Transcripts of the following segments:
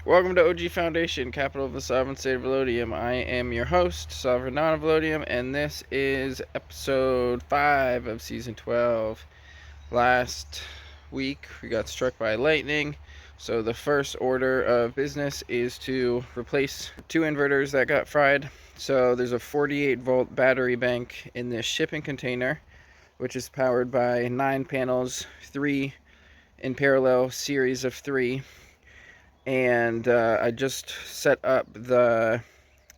Welcome to OG Foundation, capital of the sovereign state of Velodium. I am your host, Sovereign Non of Velodium, and this is episode 5 of season 12. Last week, we got struck by lightning, so the first order of business is to replace 2 inverters that got fried. So there's a 48-volt battery bank in this shipping container, which is powered by 9 panels, 3 in parallel, series of 3. And I just set up the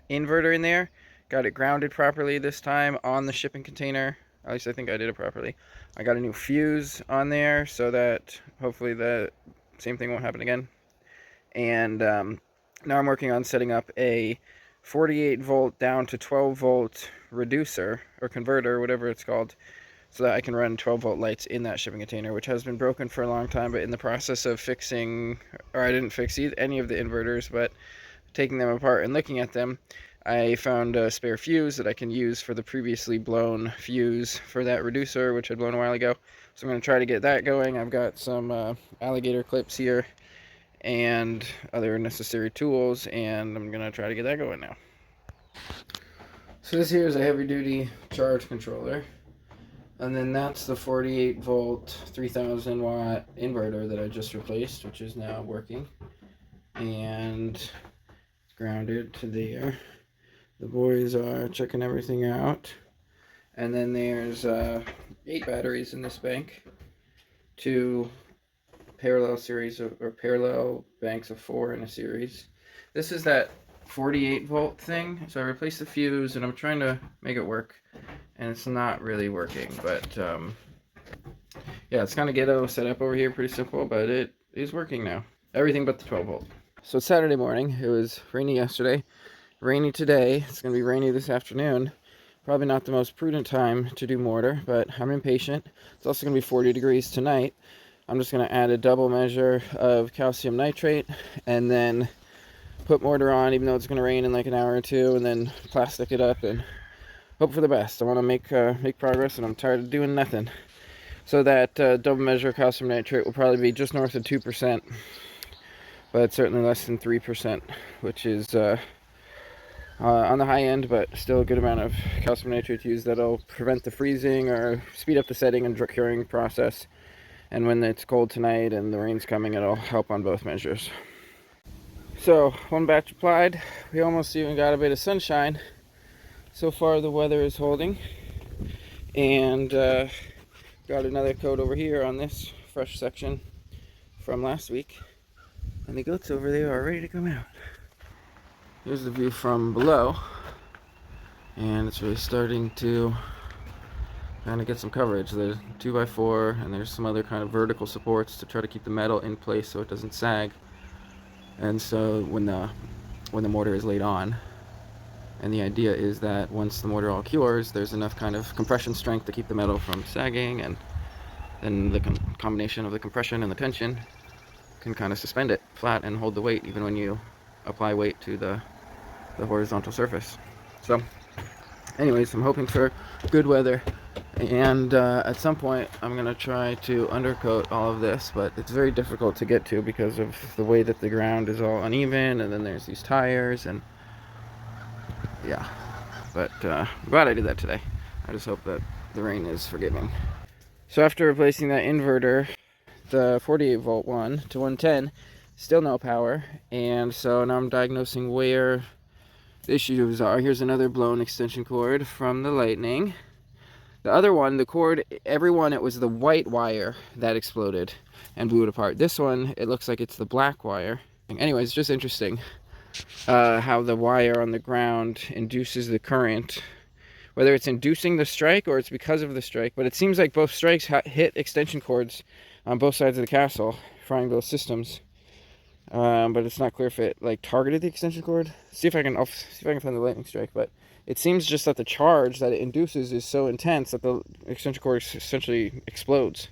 inverter in there, got it grounded properly this time on the shipping container. At least I think I did it properly. I got a new fuse on there so that hopefully the same thing won't happen again. And now I'm working on setting up a 48 volt down to 12 volt reducer or converter, whatever it's called, so that I can run 12 volt lights in that shipping container, which has been broken for a long time. But in the process of fixing, or I didn't fix any of the inverters, but taking them apart and looking at them, I found a spare fuse that I can use for the previously blown fuse for that reducer, which I'd blown a while ago. So I'm going to try to get that going. I've got some alligator clips here and other necessary tools, and I'm going to try to get that going now. So this here is a heavy duty charge controller. And then that's the 48 volt 3000 watt inverter that I just replaced, which is now working. And it's grounded to there. The boys are checking everything out. And then there's 8 batteries in this bank. 2 parallel series or parallel banks of 4 in a series. This is that 48 volt thing. So I replaced the fuse and I'm trying to make it work. And it's not really working, but yeah, it's kind of ghetto set up over here, pretty simple, but it is working now. Everything but the 12 volt. So it's Saturday morning. It was rainy yesterday, rainy today. It's going to be rainy this afternoon. Probably not the most prudent time to do mortar, but I'm impatient. It's also going to be 40 degrees tonight. I'm just going to add a double measure of calcium nitrate and then put mortar on, even though it's going to rain in like an hour or two, and then plastic it up and hope for the best. I want to make progress, and I'm tired of doing nothing. So that double measure of calcium nitrate will probably be just north of 2%, but certainly less than 3%, which is on the high end, but still a good amount of calcium nitrate to use that'll prevent the freezing or speed up the setting and curing process. And when it's cold tonight and the rain's coming, it'll help on both measures. So 1 batch applied. We almost even got a bit of sunshine. So far the weather is holding, and got another coat over here on this fresh section from last week, and the goats over there are ready to come out. Here's the view from below, and it's really starting to kind of get some coverage. There's 2x4 and there's some other kind of vertical supports to try to keep the metal in place so it doesn't sag. And so when the mortar is laid on, and the idea is that once the mortar all cures, there's enough kind of compression strength to keep the metal from sagging, and then the combination of the compression and the tension can kind of suspend it flat and hold the weight even when you apply weight to the horizontal surface. So anyways, I'm hoping for good weather, and at some point I'm going to try to undercoat all of this, but it's very difficult to get to because of the way that the ground is all uneven, and then there's these tires, and yeah, but I'm glad I did that today. I just hope that the rain is forgiving. So after replacing that inverter, the 48 volt one to 110, still no power, and so now I'm diagnosing where the issues are. Here's another blown extension cord from the lightning. The other one, the cord, every one, it was the white wire that exploded and blew it apart. This one, it looks like it's the black wire. Anyways, it's just interesting how the wire on the ground induces the current, whether it's inducing the strike or it's because of the strike. But it seems like both strikes hit extension cords on both sides of the castle, frying both systems. But it's not clear if it like targeted the extension cord. I'll see if I can find the lightning strike. But it seems just that the charge that it induces is so intense that the extension cord essentially explodes.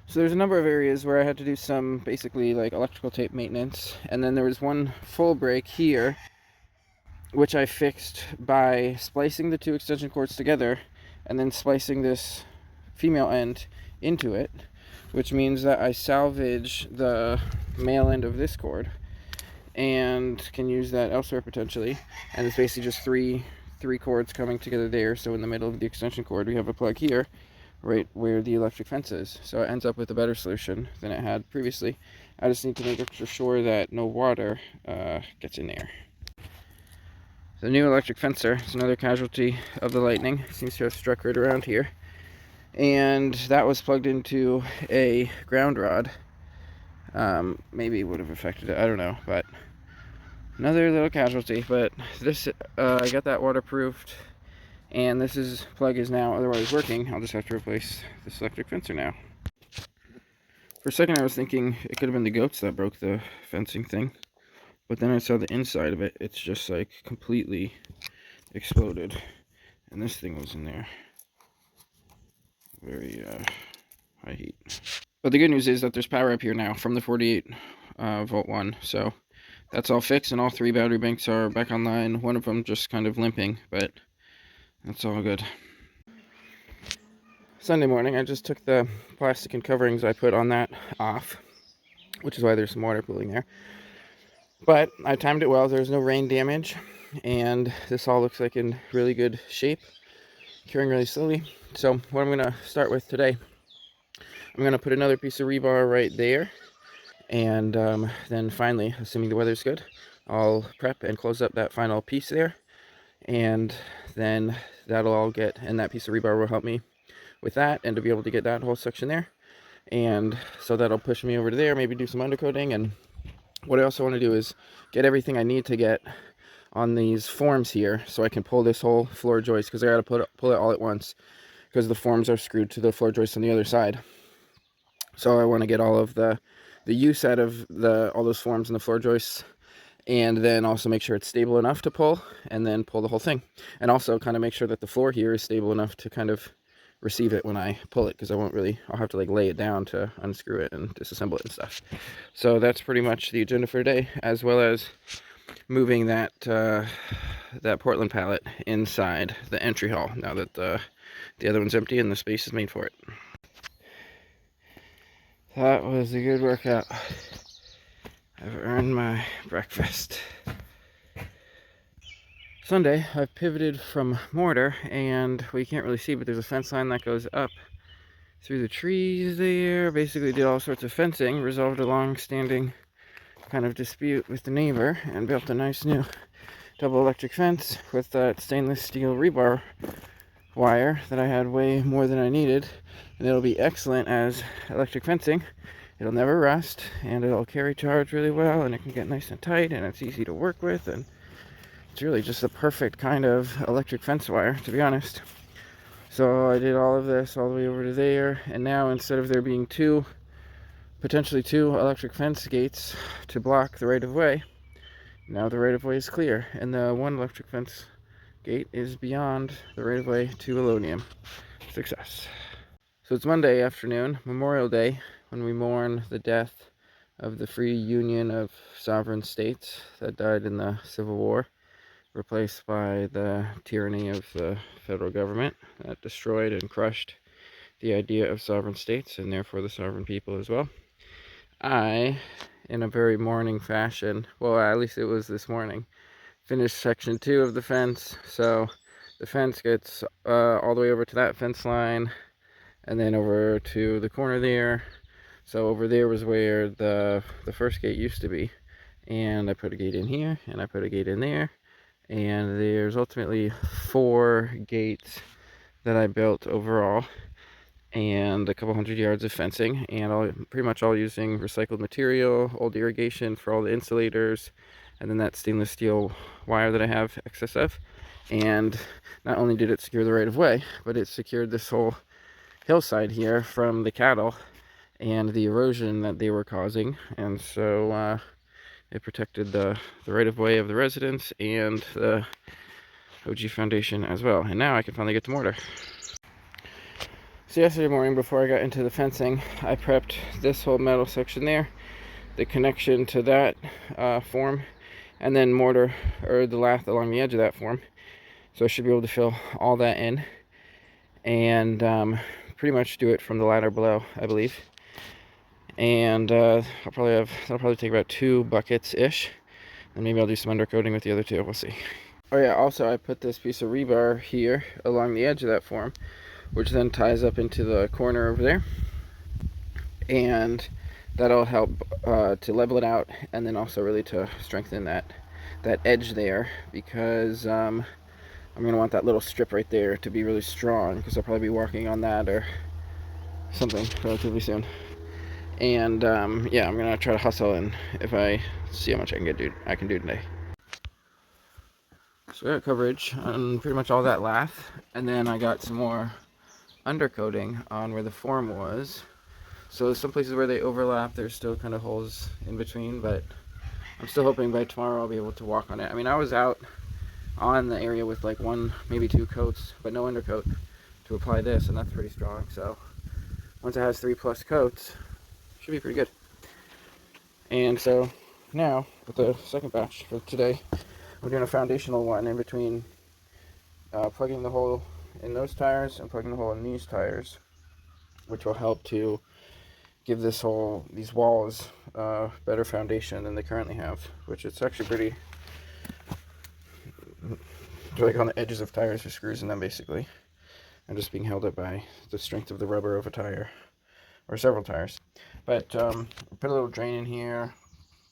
So there's a number of areas where I had to do some basically like electrical tape maintenance, and then there was one full break here which I fixed by splicing the 2 extension cords together and then splicing this female end into it, which means that I salvage the male end of this cord and can use that elsewhere potentially. And it's basically just three cords coming together there. So in the middle of the extension cord, we have a plug here, right where the electric fence is. So it ends up with a better solution than it had previously. I just need to make extra sure that no water gets in there. The new electric fencer is another casualty of the lightning. Seems to have struck right around here. And that was plugged into a ground rod. Maybe it would have affected it, I don't know, but another little casualty. But this, I got that waterproofed, and this plug is now otherwise working. I'll just have to replace this electric fencer now. For a second I was thinking it could have been the goats that broke the fencing thing, but then I saw the inside of it. It's just like completely exploded, and this thing was in there. Very high heat. But the good news is that there's power up here now from the 48 volt one, so that's all fixed, and all 3 battery banks are back online. One of them just kind of limping, but that's all good. Sunday morning, I just took the plastic and coverings I put on that off, which is why there's some water pooling there. But I timed it well. There's no rain damage, and this all looks like in really good shape, curing really slowly. So what I'm going to start with today, I'm going to put another piece of rebar right there, and then finally, assuming the weather's good, I'll prep and close up that final piece there, and then that'll all get, and that piece of rebar will help me with that, and to be able to get that whole section there. And so that'll push me over to there, maybe do some undercoating. And what I also want to do is get everything I need to get on these forms here, so I can pull this whole floor joist, because I got to pull it all at once, because the forms are screwed to the floor joist on the other side. So I want to get all of the use out of all those forms and the floor joists, and then also make sure it's stable enough to pull, and then pull the whole thing. And also kind of make sure that the floor here is stable enough to kind of receive it when I pull it, because I'll have to like lay it down to unscrew it and disassemble it and stuff. So that's pretty much the agenda for today, as well as moving that Portland pallet inside the entry hall now that the other one's empty and the space is made for it. That was a good workout. I've earned my breakfast. Sunday, I've pivoted from mortar, and well, you can't really see, but there's a fence line that goes up through the trees there. Basically did all sorts of fencing, resolved a long-standing kind of dispute with the neighbor, and built a nice new double electric fence with that stainless steel rebar wire that I had way more than I needed. And it'll be excellent as electric fencing. It'll never rust, and it'll carry charge really well, and it can get nice and tight, and it's easy to work with, and it's really just the perfect kind of electric fence wire, to be honest. So I did all of this all the way over to there, and now instead of there being potentially two electric fence gates to block the right-of-way, now the right-of-way is clear, and the one electric fence gate is beyond the right-of-way to Elonium. Success. So it's Monday afternoon, Memorial Day, when we mourn the death of the free union of sovereign states that died in the Civil War, replaced by the tyranny of the federal government that destroyed and crushed the idea of sovereign states, and therefore the sovereign people as well. I, in a very mourning fashion, well, at least it was this morning, finished section 2 of the fence. So the fence gets all the way over to that fence line, and then over to the corner there. So over there was where the first gate used to be, and I put a gate in here, and I put a gate in there, and there's ultimately 4 gates that I built overall, and a couple hundred yards of fencing, and pretty much all using recycled material, old irrigation for all the insulators, and then that stainless steel wire that I have excess of. And not only did it secure the right of way, but it secured this whole hillside here from the cattle and the erosion that they were causing. And so it protected the right of way of the residents and the OG Foundation as well. And now I can finally get to mortar. So yesterday morning, before I got into the fencing, I prepped this whole metal section there, the connection to that form, and then mortar, or the lath along the edge of that form. So I should be able to fill all that in, and pretty much do it from the ladder below, I believe. And that'll probably take about 2 buckets ish, and maybe I'll do some undercoating with the other 2. We'll see. Oh yeah, also I put this piece of rebar here along the edge of that form, which then ties up into the corner over there, and that'll help to level it out, and then also really to strengthen that edge there, because I'm going to want that little strip right there to be really strong, because I'll probably be walking on that or something relatively soon. And yeah, I'm going to try to hustle and if I see how much I can do today. So I got coverage on pretty much all that lath, and then I got some more undercoating on where the form was. So some places where they overlap, there's still kind of holes in between, but I'm still hoping by tomorrow I'll be able to walk on it. I mean, I was out on the area with like 1, maybe 2 coats, but no undercoat to apply this, and that's pretty strong. So once it has 3+ coats, it should be pretty good. And so now with the second batch for today, we're doing a foundational one in between plugging the hole in those tires and plugging the hole in these tires, which will help to give these walls better foundation than they currently have, which it's actually pretty, like on the edges of tires with screws in them basically, and just being held up by the strength of the rubber of a tire, or several tires. But put a little drain in here,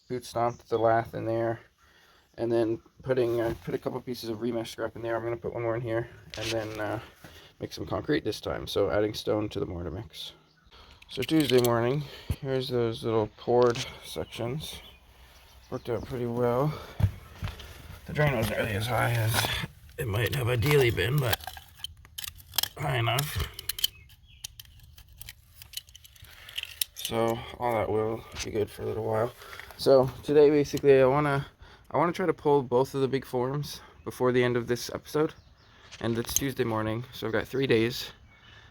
boot stomped the lath in there, and then put a couple pieces of remesh scrap in there. I'm going to put one more in here, and then mix some concrete this time, so adding stone to the mortar mix. So Tuesday morning, here's those little poured sections. Worked out pretty well. The drain wasn't really as high as it might have ideally been, but high enough. So all that will be good for a little while. So today basically I wanna try to pull both of the big forms before the end of this episode. And it's Tuesday morning, so I've got 3 days.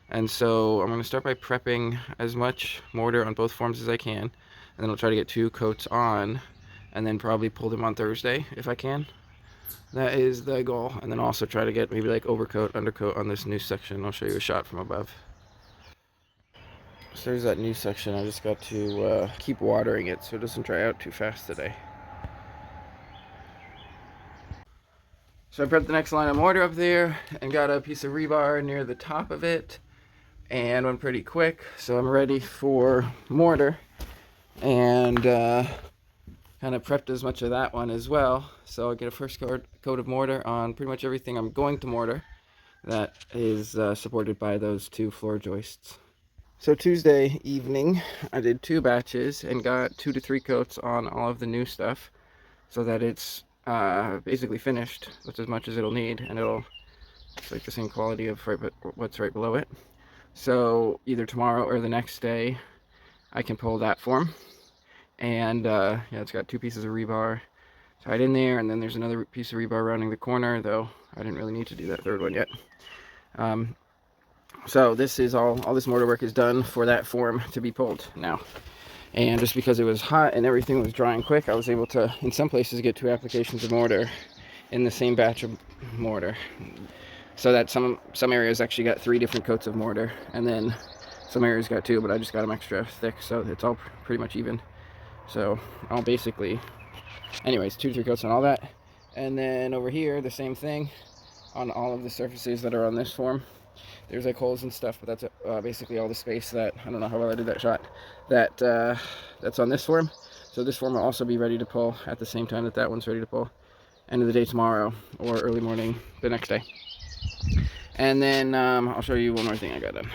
And so I'm going to start by prepping as much mortar on both forms as I can, and then I'll try to get 2 coats on, and then probably pull them on Thursday if I can. That is the goal. And then also try to get maybe like overcoat, undercoat on this new section. I'll show you a shot from above. So there's that new section. I just got to keep watering it so it doesn't dry out too fast today. So I prepped the next line of mortar up there and got a piece of rebar near the top of it, and went pretty quick. So I'm ready for mortar, and kind of prepped as much of that one as well. So I'll get a first coat of mortar on pretty much everything I'm going to mortar that is supported by those 2 floor joists. So Tuesday evening I did 2 batches and got 2 to 3 coats on all of the new stuff, so that it's basically finished with as much as it'll need, and it's like the same quality of what's right below it. So either tomorrow or the next day I can pull that form, and yeah, it's got 2 pieces of rebar tied in there, and then there's another piece of rebar rounding the corner, though I didn't really need to do that third one yet. So this is all this mortar work is done for that form to be pulled now. And just because it was hot and everything was drying quick, I was able to, in some places, get 2 applications of mortar in the same batch of mortar. So that some areas actually got 3 different coats of mortar, and then some areas got 2, but I just got them extra thick, so it's all pretty much even. So I'll basically, anyways, 2 to 3 coats on all that. And then over here, the same thing on all of the surfaces that are on this form. There's like holes and stuff, but that's basically all the space that, I don't know how well I did that shot, that's on this form. So this form will also be ready to pull at the same time that one's ready to pull. End of the day tomorrow, or early morning the next day. And then I'll show you one more thing I got done.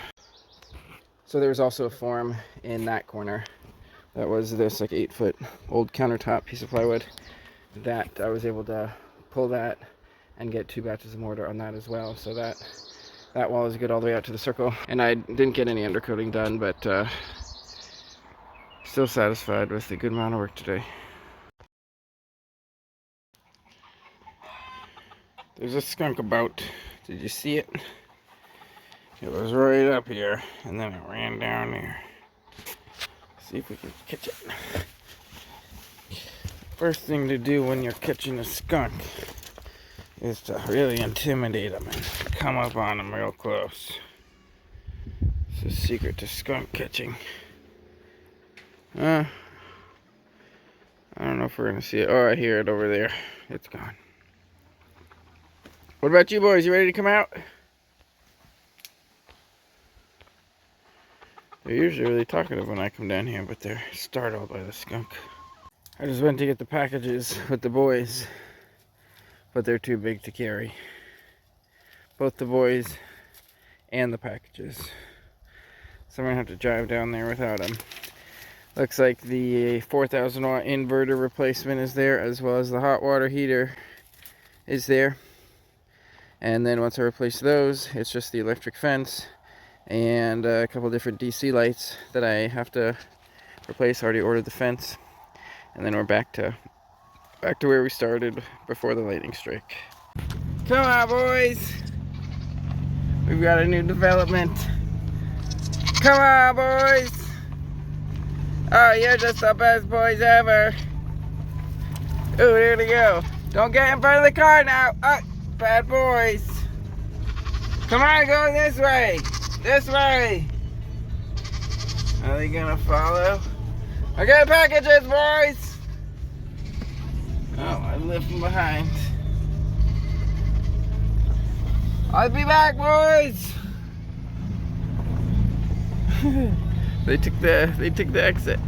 So there's also a form in that corner that was this like 8-foot old countertop piece of plywood that I was able to pull that and get 2 batches of mortar on that as well. So that wall is good all the way out to the circle. And I didn't get any undercoating done, but still satisfied with the good amount of work today. There's a skunk about. Did you see it? It was right up here, and then it ran down there. See if we can catch it. First thing to do when you're catching a skunk is to really intimidate them and come up on them real close. It's the secret to skunk catching. I don't know if we're gonna see it. Oh, I hear it over there. It's gone. What about you boys? You ready to come out? They're usually really talkative when I come down here, but they're startled by the skunk. I just went to get the packages with the boys, but they're too big to carry. Both the boys and the packages. So I'm gonna have to drive down there without them. Looks like the 4,000 watt inverter replacement is there, as well as the hot water heater is there. And then once I replace those, it's just the electric fence and a couple different DC lights that I have to replace. I already ordered the fence, and then we're back to where we started before the lightning strike. Come on, boys! We've got a new development. Come on, boys! Oh, you're just the best boys ever. Ooh, here they go. Don't get in front of the car now. Oh, bad boys. Come on, go this way. This way. Are they gonna follow? I got packages, boys. Oh, I live from behind. I'll be back, boys. They took the exit.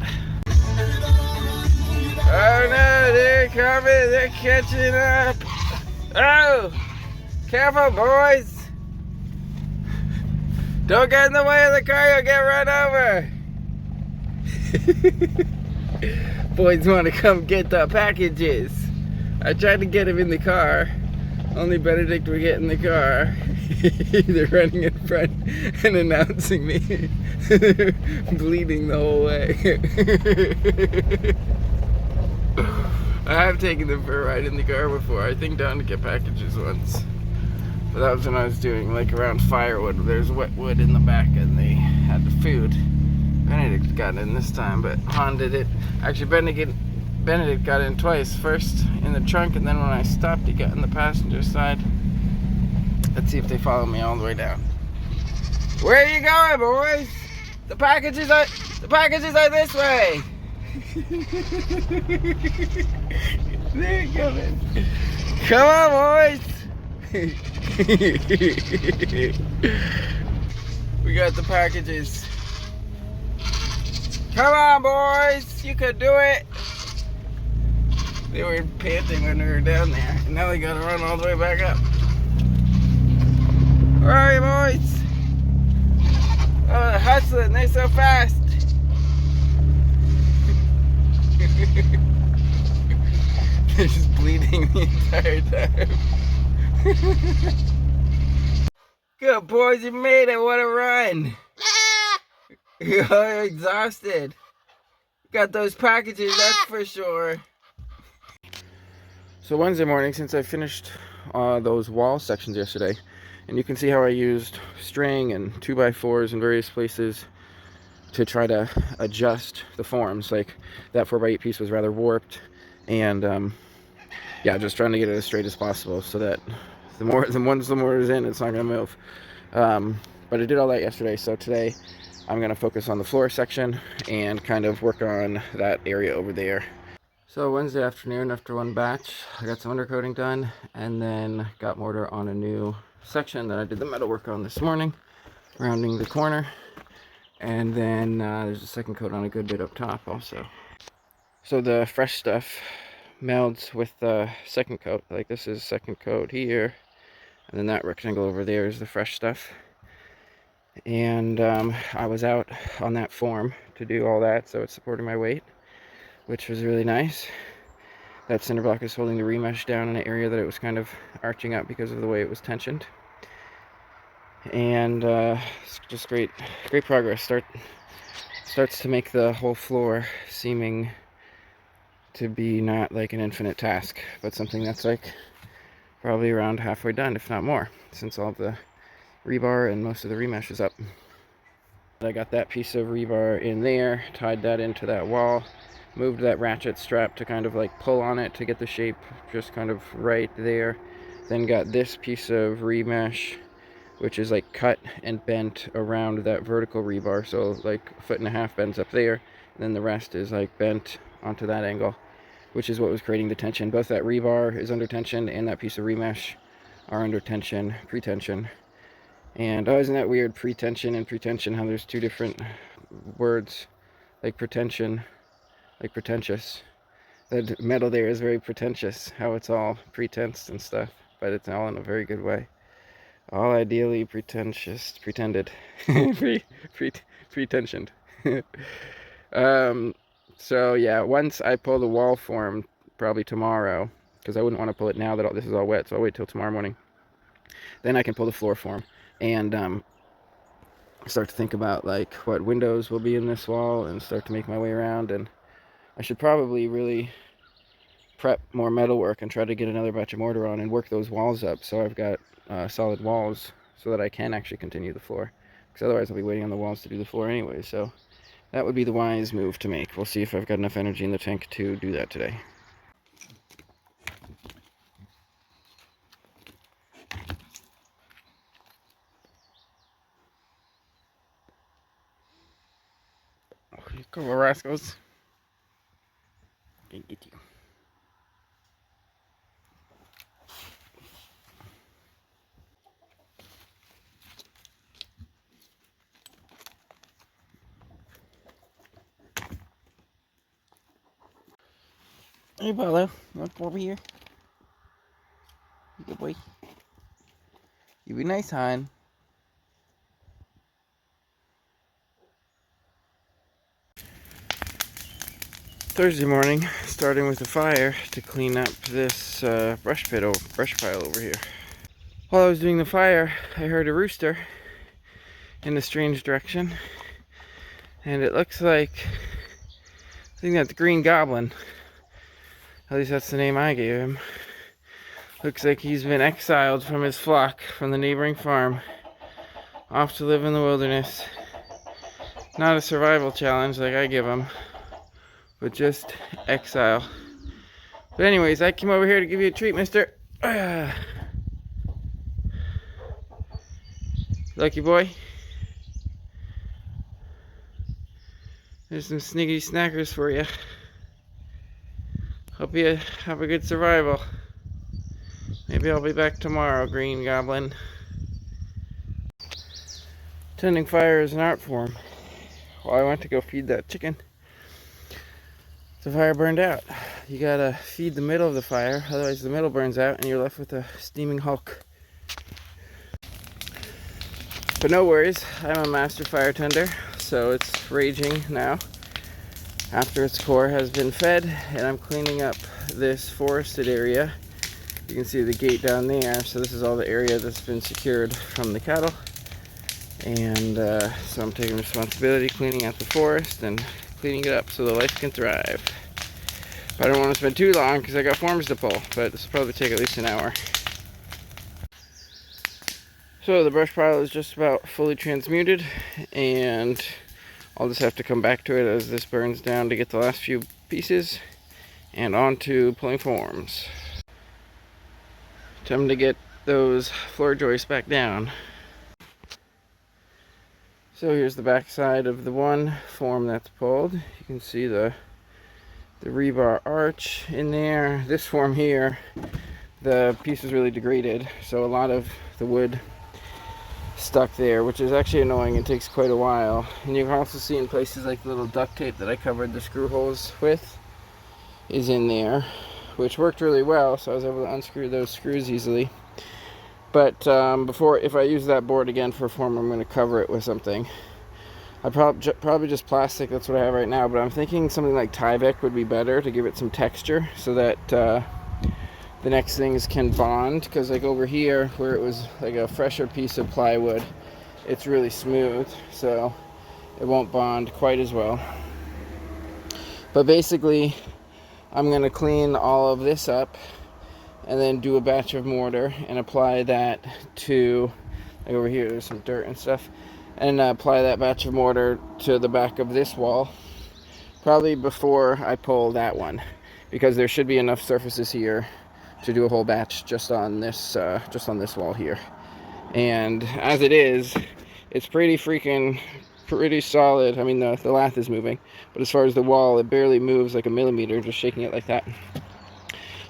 Oh no, they're coming, they're catching up. Oh, careful, boys. Don't get in the way of the car, you'll get run over. Boys want to come get the packages. I tried to get him in the car. Only Benedict would get in the car. They're running in front and announcing me. Bleeding the whole way. I have taken them for a ride in the car before. I think down to get packages once. But that was when I was doing like around firewood. There's wet wood in the back and they had the food. Benedict got in this time, but Han did it. Actually, Benedict got in twice. First in the trunk, and then when I stopped, he got in the passenger side. Let's see if they follow me all the way down. Where are you going, boys? The packages are this way. They're coming. Come on, boys. We got the packages. Come on, boys. You could do it. They were panting when we were down there. And now they gotta run all the way back up. Where are you, boys? Oh, they're hustling. They're so fast. They're just bleeding the entire time. Good boys, you made it. What a run. You're exhausted. Got those packages, that's for sure. So Wednesday morning, since I finished those wall sections yesterday, and you can see how I used string and 2x4s in various places to try to adjust the forms. Like that 4x8 piece was rather warped, and yeah, just trying to get it as straight as possible so that once the mortar is in, it's not going to move. But I did all that yesterday, so today I'm going to focus on the floor section and kind of work on that area over there. So Wednesday afternoon, after one batch, I got some undercoating done, and then got mortar on a new section that I did the metal work on this morning, rounding the corner. And then there's a second coat on a good bit up top also. So the fresh stuff melds with the second coat. Like this is second coat here, and then that rectangle over there is the fresh stuff. And I was out on that form to do all that, so it's supporting my weight, which was really nice. That cinder block is holding the remesh down in an area that it was kind of arching up because of the way it was tensioned. And it's just great progress. Starts to make the whole floor seeming to be not like an infinite task, but something that's like probably around halfway done, if not more, since all the rebar and most of the remesh is up. I got that piece of rebar in there, tied that into that wall, moved that ratchet strap to kind of like pull on it to get the shape just kind of right there. Then got this piece of remesh, which is like cut and bent around that vertical rebar, so like 1.5 foot bends up there, and then the rest is like bent onto that angle, which is what was creating the tension. Both that rebar is under tension and that piece of remesh are under tension, pretension. And oh, isn't that weird, pretension and pretension, how there's two different words, like pretension, like pretentious. That metal there is very pretentious, how it's all pretense and stuff, but it's all in a very good way. All ideally pretentious, pretended, pretensioned. So yeah, once I pull the wall form, probably tomorrow, because I wouldn't want to pull it now that this is all wet, so I'll wait till tomorrow morning. Then I can pull the floor form and start to think about like what windows will be in this wall and start to make my way around. And I should probably really prep more metal work and try to get another batch of mortar on and work those walls up so I've got solid walls so that I can actually continue the floor, because otherwise I'll be waiting on the walls to do the floor anyway. So that would be the wise move to make. We'll see if I've got enough energy in the tank to do that today. Oh, you couple rascals. Can't get you. Hey, Paulo, look over here. Good boy. You be nice, hon. Thursday morning, starting with a fire to clean up this brush pile over here. While I was doing the fire, I heard a rooster in a strange direction, and it looks like, I think that's the Green Goblin. At least that's the name I gave him. Looks like he's been exiled from his flock from the neighboring farm, off to live in the wilderness. Not a survival challenge like I give him, but just exile. But anyways, I came over here to give you a treat, mister. Lucky boy. There's some sniggy snackers for you. Hope you have a good survival. Maybe I'll be back tomorrow, Green Goblin. Tending fire is an art form. Well, I went to go feed that chicken. The fire burned out. You gotta feed the middle of the fire, otherwise the middle burns out and you're left with a steaming hulk. But no worries, I'm a master fire tender, so it's raging now after its core has been fed, and I'm cleaning up this forested area. You can see the gate down there, so this is all the area that's been secured from the cattle. And so I'm taking responsibility cleaning out the forest and cleaning it up so the life can thrive. But I don't want to spend too long because I got forms to pull, but this will probably take at least an hour. So the brush pile is just about fully transmuted, and I'll just have to come back to it as this burns down to get the last few pieces and on to pulling forms. Time to get those floor joists back down. So here's the back side of the one form that's pulled. You can see the rebar arch in there. This form here, the piece is really degraded, so a lot of the wood stuck there, which is actually annoying and takes quite a while. And you can also see in places like the little duct tape that I covered the screw holes with is in there, which worked really well, so I was able to unscrew those screws easily. But if I use that board again for a form, I'm going to cover it with something. Probably just plastic, that's what I have right now, but I'm thinking something like Tyvek would be better to give it some texture so that the next things can bond, because like over here where it was like a fresher piece of plywood, it's really smooth, so it won't bond quite as well. But basically I'm going to clean all of this up and then do a batch of mortar and apply that to, like over here there's some dirt and stuff, and apply that batch of mortar to the back of this wall, probably before I pull that one, because there should be enough surfaces here to do a whole batch just on this wall here. And as it is, it's pretty pretty solid. I mean, the lath is moving, but as far as the wall, it barely moves like a millimeter, just shaking it like that.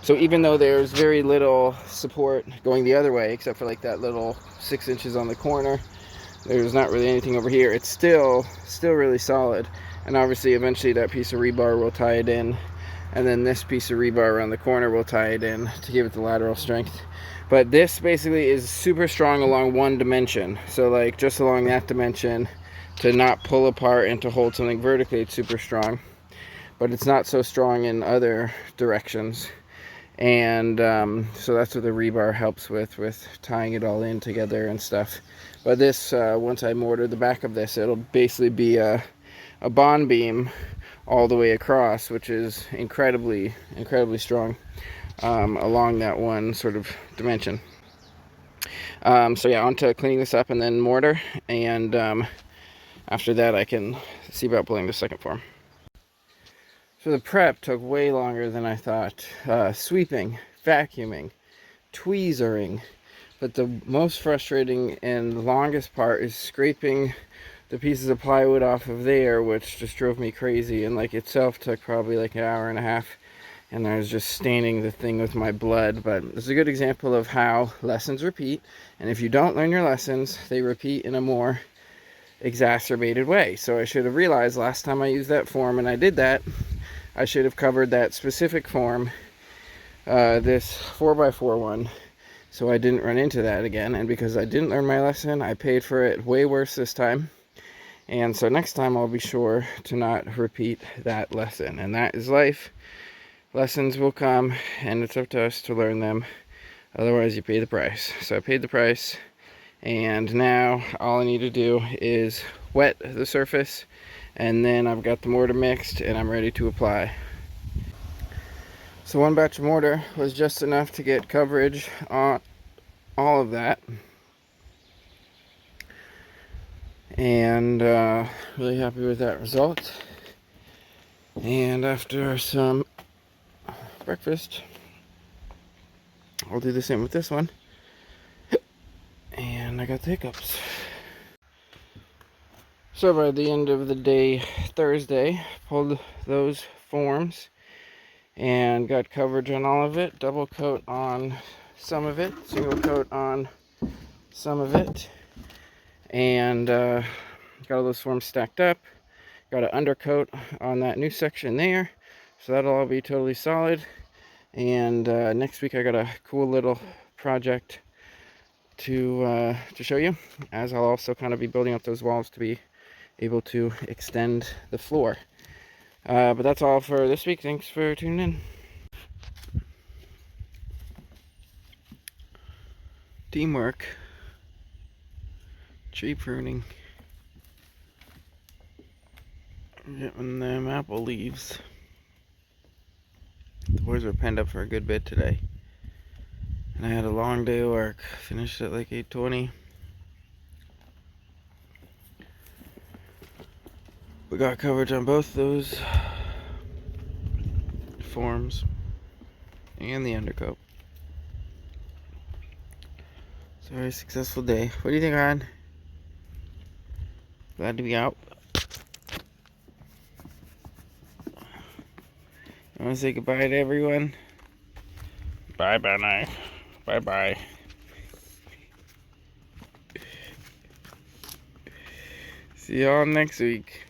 So even though there's very little support going the other way, except for like that little 6 inches on the corner, there's not really anything over here. It's still really solid. And obviously eventually that piece of rebar will tie it in, and then this piece of rebar around the corner will tie it in to give it the lateral strength. But this basically is super strong along one dimension. So like just along that dimension, to not pull apart and to hold something vertically, it's super strong. But it's not so strong in other directions. And so that's what the rebar helps with tying it all in together and stuff. But this, once I mortar the back of this, it'll basically be a bond beam all the way across, which is incredibly strong along that one sort of dimension. So yeah, on to cleaning this up and then mortar, and after that I can see about pulling the second form. So the prep took way longer than I thought. Sweeping, vacuuming, tweezering. But the most frustrating and the longest part is scraping the pieces of plywood off of there, which just drove me crazy. And like itself took probably like an hour and a half. And I was just staining the thing with my blood. But it's a good example of how lessons repeat. And if you don't learn your lessons, they repeat in a more exacerbated way. So I should have realized last time I used that form and I did that, I should have covered that specific form, this 4x4 one, so I didn't run into that again. And because I didn't learn my lesson, I paid for it way worse this time. And so next time I'll be sure to not repeat that lesson. And that is life. Lessons will come, and it's up to us to learn them. Otherwise you pay the price. So I paid the price, and now all I need to do is wet the surface, and then I've got the mortar mixed and I'm ready to apply. So one batch of mortar was just enough to get coverage on all of that, and really happy with that result. And after some breakfast, I'll do the same with this one. And I got the hiccups. So by the end of the day, Thursday, pulled those forms and got coverage on all of it. Double coat on some of it, single coat on some of it, and got all those forms stacked up. Got an undercoat on that new section there, so that'll all be totally solid. And next week I got a cool little project to show you, as I'll also kind of be building up those walls to be able to extend the floor. But that's all for this week. Thanks for tuning in. Teamwork. Tree pruning. Getting them apple leaves. The boys were penned up for a good bit today. And I had a long day of work. Finished at like 8:20. We got coverage on both those forms and the undercoat. It's a very successful day. What do you think, Ryan? Glad to be out. You want to say goodbye to everyone? Bye-bye now. Bye-bye. See y'all next week.